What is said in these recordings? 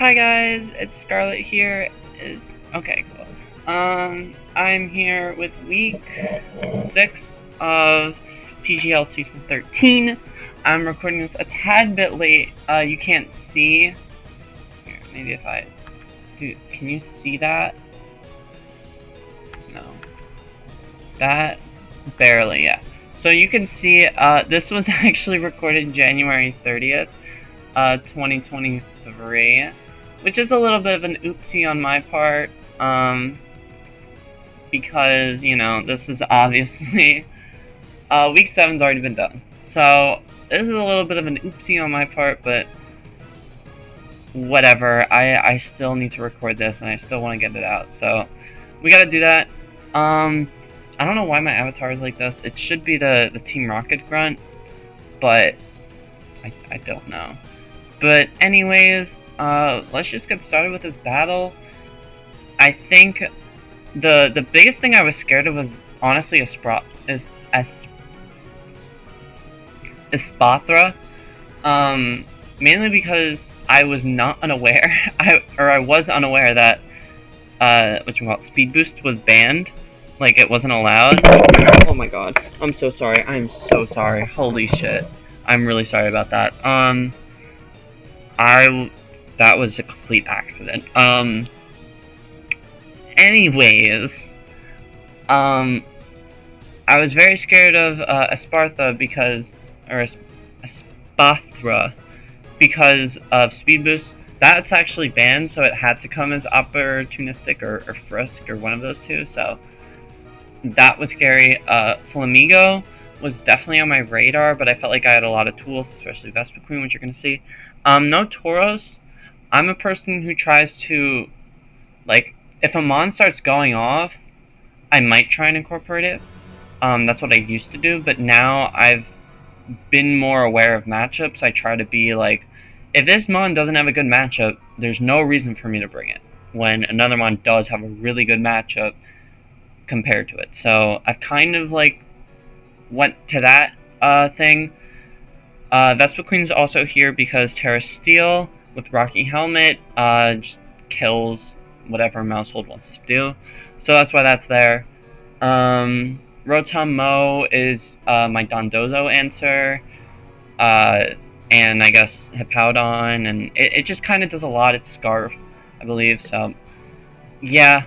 Hi guys, it's Scarlet here. Okay, cool. I'm here with week 6 of PGL season 13. I'm recording this a tad bit late. You can't see. Here, maybe if I do. Can you see that? No. That barely, yeah. So you can see. This was actually recorded January 30th, 2023. Which is a little bit of an oopsie on my part, because, you know, this is obviously, week 7's already been done. So, this is a little bit of an oopsie on my part, but whatever, I still need to record this, and I still want to get it out, so we gotta do that. I don't know why my avatar is like this. It should be the Team Rocket grunt, but I don't know. But anyways, let's just get started with this battle. I think the biggest thing I was scared of was honestly Espathra. Mainly because I was not unaware, I was unaware that Speed Boost was banned. Like, it wasn't allowed. Oh my god. I'm so sorry. I'm so sorry. Holy shit. I'm really sorry about that. That was a complete accident. Anyways, I was very scared of Espathra because of Speed Boost. That's actually banned, so it had to come as opportunistic or frisk or one of those two. So that was scary. Flamigo was definitely on my radar, but I felt like I had a lot of tools, especially Vespa Queen, which you're gonna see. No Tauros. I'm a person who tries to, like, if a mon starts going off, I might try and incorporate it. That's what I used to do, but now I've been more aware of matchups. I try to be like, if this mon doesn't have a good matchup, there's no reason for me to bring it, when another mon does have a really good matchup compared to it. So I've kind of, like, went to that thing. Vespa Queen's also here because Terra Steel with Rocky Helmet just kills whatever Mousehold wants to do. So that's why that's there. Rotom Mo is my Dondozo answer. And I guess Hippowdon, and it just kind of does a lot. It's Scarf, I believe, so yeah.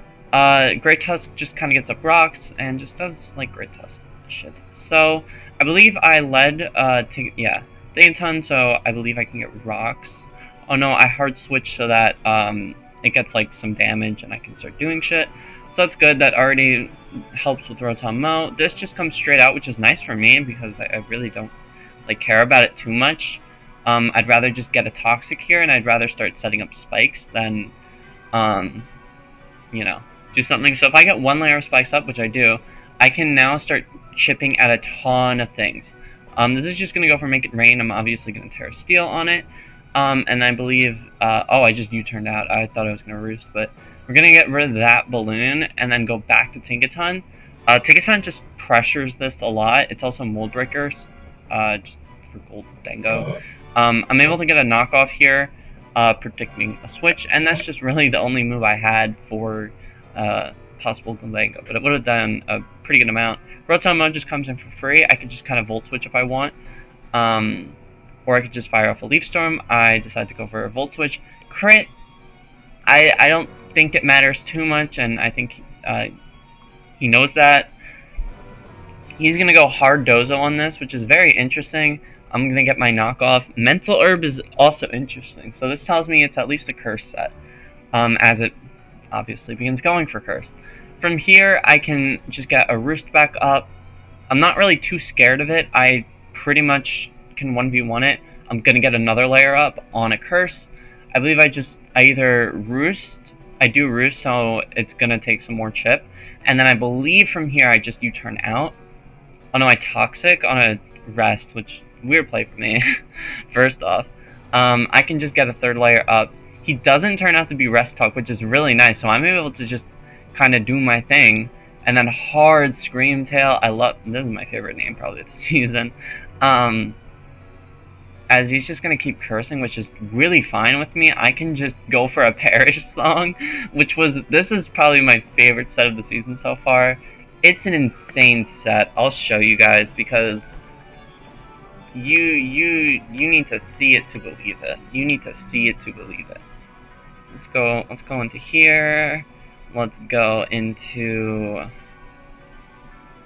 Great Tusk just kind of gets up rocks, and just does, like, Great Tusk shit. So, I believe I led, Dainton, so I believe I can get rocks. Oh no, I hard switch so that, it gets, like, some damage, and I can start doing shit. So that's good, that already helps with Rotom Mo. This just comes straight out, which is nice for me, because I really don't, like, care about it too much. I'd rather just get a Toxic here, and I'd rather start setting up spikes than, you know, do something. So if I get one layer of spikes up, which I do, I can now start chipping at a ton of things. This is just going to go for Make It Rain. I'm obviously going to Terra Steel on it. And I believe, oh, I just U-turned out. I thought I was going to roost, but we're going to get rid of that balloon and then go back to Tinkaton. Tinkaton just pressures this a lot. It's also Mold Breaker, just for Gold Dango. I'm able to get a knockoff here, predicting a switch, and that's just really the only move I had for possible Dango, but it would have done a pretty good amount. Rotom Mo just comes in for free. I could just kind of Volt Switch if I want, or I could just fire off a Leaf Storm. I decide to go for a Volt Switch. Crit, I don't think it matters too much, and I think he knows that. He's going to go hard Dozo on this, which is very interesting. I'm going to get my knockoff. Mental Herb is also interesting, so this tells me it's at least a curse set, as it obviously begins going for curse. From here, I can just get a Roost back up. I'm not really too scared of it. I pretty much can 1v1 it. I'm going to get another layer up on a curse. I believe I either Roost, I do Roost, so it's going to take some more chip, and then I believe from here I just U-turn out. Oh no, I Toxic on a Rest, which, weird play for me, first off. I can just get a third layer up. He doesn't turn out to be Rest Talk, which is really nice, so I'm able to just kind of do my thing. And then hard Scream Tail, this is my favorite name probably of the season. as he's just gonna keep cursing, which is really fine with me. I can just go for a Parrish song, this is probably my favorite set of the season so far. It's an insane set. I'll show you guys because you need to see it to believe it. You need to see it to believe it. Let's go into here. Let's go into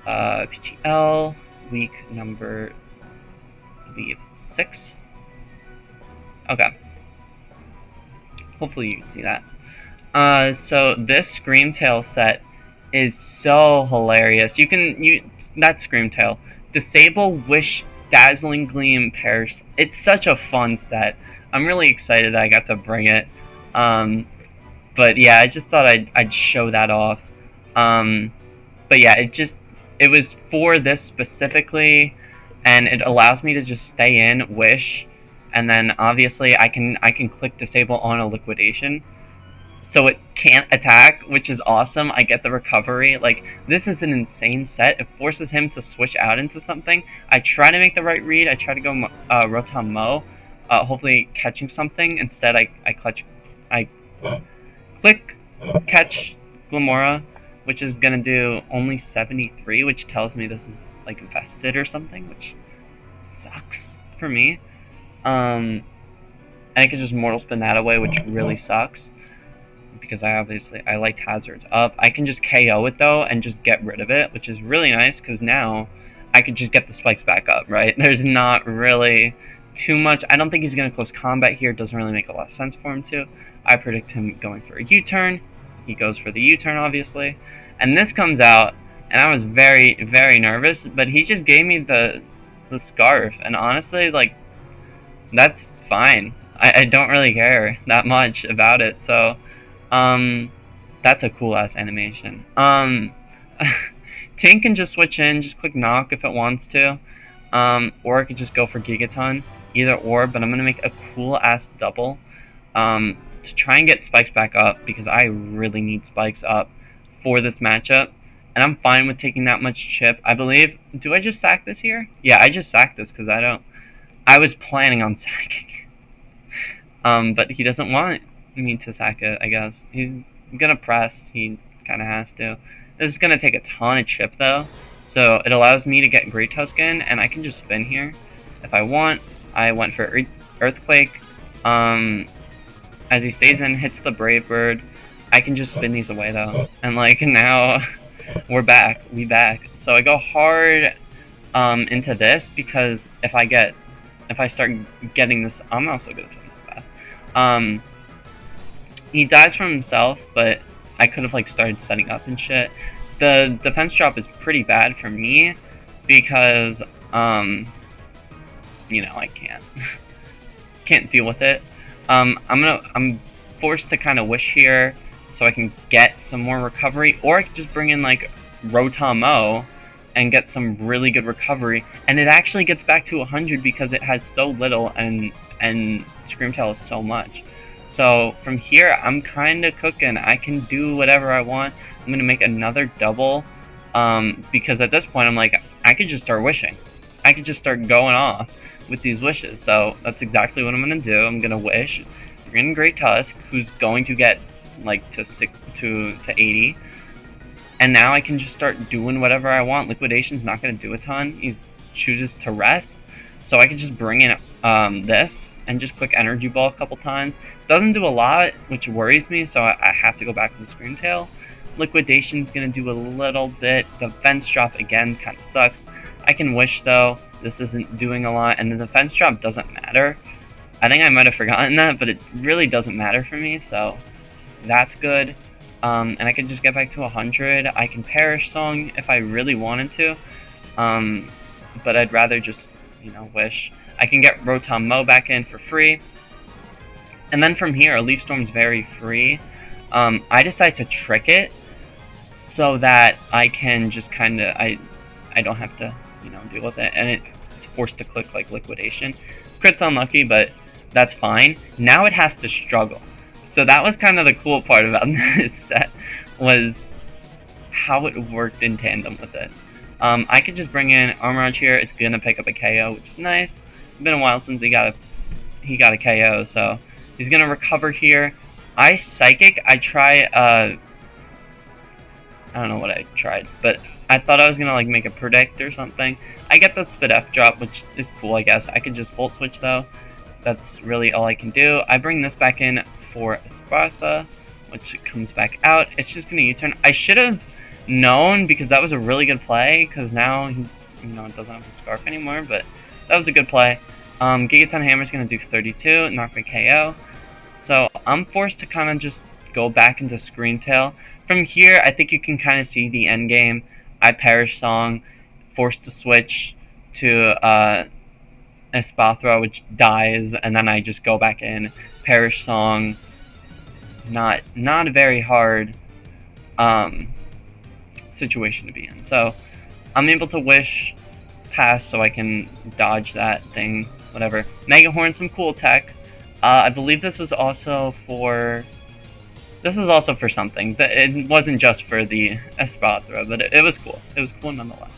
PGL week number, I believe, 6. Okay. Hopefully you can see that. So this Screamtail set is so hilarious. Not Screamtail. Disable, Wish, Dazzling Gleam, Perish. It's such a fun set. I'm really excited that I got to bring it. But yeah, I just thought I'd show that off. But yeah, it was for this specifically, and it allows me to just stay in Wish, and then obviously I can click disable on a liquidation, so it can't attack, which is awesome. I get the recovery. Like, this is an insane set. It forces him to switch out into something. I try to make the right read. I try to go Rotom Mo, hopefully catching something. Instead, I click catch Glimora, which is gonna do only 73, which tells me this is like infested or something, which sucks for me. And I could just Mortal Spin that away, which really sucks, because I liked Hazards up. I can just KO it though and just get rid of it, which is really nice, because now I could just get the spikes back up, right? There's not really too much. I don't think he's gonna close combat here. It doesn't really make a lot of sense for him to. I predict him going for a U-turn. He goes for the U-turn, obviously. And this comes out, and I was very, very nervous, but he just gave me the scarf, and honestly, like, that's fine. I don't really care that much about it, so, that's a cool-ass animation. Tink can just switch in, just click knock if it wants to, or it could just go for Gigaton, either or, but I'm gonna make a cool-ass double, to try and get spikes back up, because I really need spikes up for this matchup, and I'm fine with taking that much chip. I believe, do I just sack this here? Yeah, I just sacked this because I was planning on sacking it. But he doesn't want me to sack it, I guess. He's gonna press, he kinda has to. This is gonna take a ton of chip though, so it allows me to get Great Tusk in, and I can just spin here if I want. I went for Earthquake. As he stays in, hits the Brave Bird. I can just spin these away though, and like now we're back. So I go hard into this, because if I start getting this, I'm also gonna turn this fast. He dies from himself, but I could have like started setting up and shit. The defense drop is pretty bad for me because you know, I can't deal with it. I'm forced to kind of wish here so I can get some more recovery, or I could just bring in like Rotom Mo and get some really good recovery, and it actually gets back to 100 because it has so little and Screamtail is so much. So from here, I'm kind of cooking. I can do whatever I want. I'm going to make another double, because at this point, I'm like, I could just start wishing. I could just start going off with these wishes. So that's exactly what I'm going to do. I'm going to wish. Bring in Great Tusk, who's going to get like to 80. And now I can just start doing whatever I want. Liquidation's not going to do a ton. He chooses to rest. So I can just bring in this and just click Energy Ball a couple times. Doesn't do a lot, which worries me, so I have to go back to the Screamtail. Liquidation's going to do a little bit. The Fence Drop, again, kind of sucks. I can wish, though. This isn't doing a lot. And the Defense Drop doesn't matter. I think I might have forgotten that, but it really doesn't matter for me, so that's good. And I can just get back to 100. I can Perish Song if I really wanted to, but I'd rather just, you know, wish. I can get Rotom Mo back in for free. And then from here, Leaf Storm's very free. I decide to trick it so that I can just kind of, I don't have to, you know, deal with it. And it's forced to click like Liquidation. Crit's unlucky, but that's fine. Now it has to struggle. So that was kind of the cool part about this set, was how it worked in tandem with it. I could just bring in Armorage here. It's going to pick up a KO, which is nice. been a while since he got a KO, so he's gonna recover here. I Psychic. I try. I don't know what I tried, but I thought I was gonna like make a predict or something. I get the Spit F drop, which is cool, I guess. I could just Volt Switch though. That's really all I can do. I bring this back in for Spartha, which comes back out. It's just gonna U-turn. I should have known because that was a really good play. Because now he, doesn't have the Scarf anymore, but that was a good play. Gigaton Hammer's gonna do 32, knock me KO. So I'm forced to kind of just go back into Scream Tail. From here, I think you can kind of see the end game. I Perish Song, forced to switch to Espathra, which dies, and then I just go back in. Perish Song, not a very hard situation to be in. So I'm able to wish pass so I can dodge that thing, whatever. Mega Horn, some cool tech. I believe this was also for something. It wasn't just for the Espathra, but it was cool. It was cool nonetheless.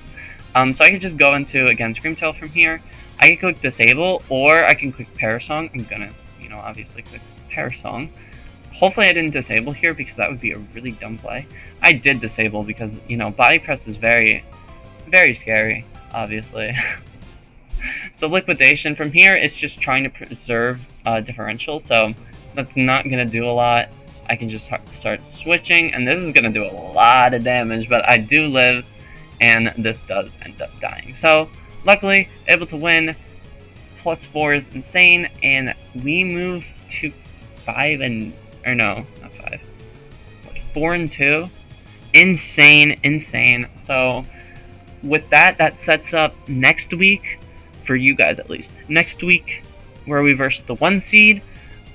So I could just go into, again, Scream Tail from here. I can click Disable, or I can click Perish Song. I'm gonna, obviously click Perish Song. Hopefully I didn't disable here, because that would be a really dumb play. I did disable, because, Body Press is very, very scary, obviously. So Liquidation from here is just trying to preserve differential, so that's not gonna do a lot. I can just start switching, and this is gonna do a lot of damage, but I do live, and this does end up dying. So luckily, able to win. +4 is insane, and we move to 4-2. Insane. So with that sets up next week, for you guys at least, next week, where we verse the 1 seed,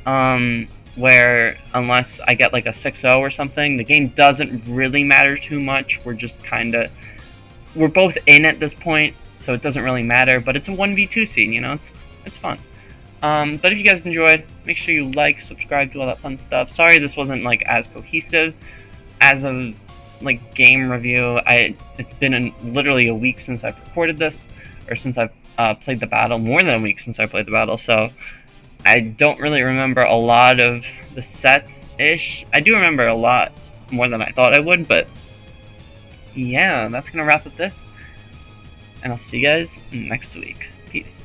where unless I get like a 6-0 or something, the game doesn't really matter too much. We're just we're both in at this point, so it doesn't really matter, but it's a 1v2 seed, it's fun. But if you guys enjoyed, make sure you like, subscribe, do all that fun stuff. Sorry this wasn't like as cohesive as a like game review. It's been literally a week since I've recorded this, or since I've played the battle, more than a week since I played the battle, so I don't really remember a lot of the sets-ish. I do remember a lot more than I thought I would, but yeah, that's gonna wrap up this, and I'll see you guys next week. Peace.